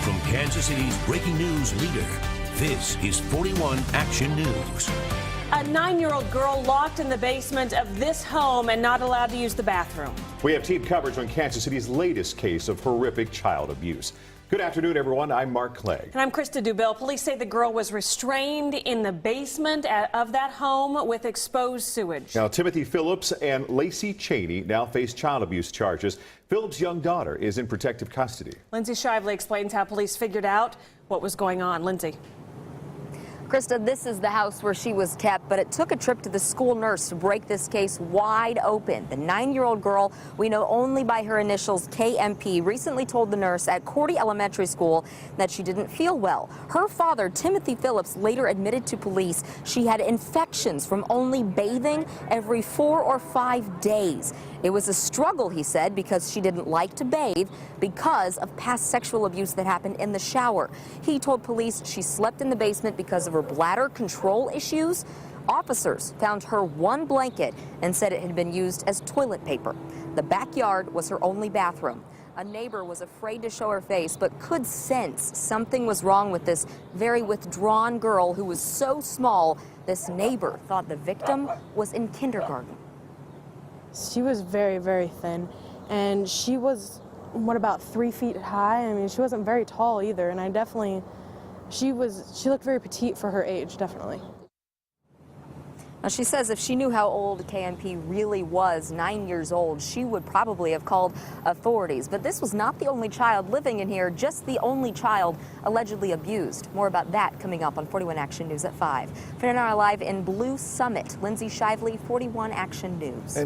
From Kansas City's breaking news leader, this is 41 Action News. A 9-year-old girl locked in the basement of this home and not allowed to use the bathroom. We have team coverage on Kansas City's latest case of horrific child abuse. Good afternoon, everyone. I'm Mark Clegg. And I'm Krista Dubill. Police say the girl was restrained in the basement of that home with exposed sewage. Now, Timothy Phillips and Lacey Cheney now face child abuse charges. Phillips' young daughter is in protective custody. Lindsay Shively explains how police figured out what was going on. Lindsay. Krista, this is the house where she was kept, but it took a trip to the school nurse to break this case wide open. The 9-year-old girl, we know only by her initials, KMP, recently told the nurse at Cordy Elementary School that she didn't feel well. Her father, Timothy Phillips, later admitted to police she had infections from only bathing every 4 or 5 days. It was a struggle, he said, because she didn't like to bathe because of past sexual abuse that happened in the shower. He told police she slept in the basement because of her bladder control issues. Officers found her one blanket and said it had been used as toilet paper. The backyard was her only bathroom. A neighbor was afraid to show her face, but could sense something was wrong with this very withdrawn girl who was so small. This neighbor thought the victim was in kindergarten. She was very, very thin, and she was, about 3 feet high? I mean, she wasn't very tall either, and she looked very petite for her age, definitely. Now, she says if she knew how old KMP really was, 9 years old, she would probably have called authorities. But this was not the only child living in here, just the only child allegedly abused. More about that coming up on 41 Action News at 5. For NR Live in Blue Summit, Lindsay Shively, 41 Action News.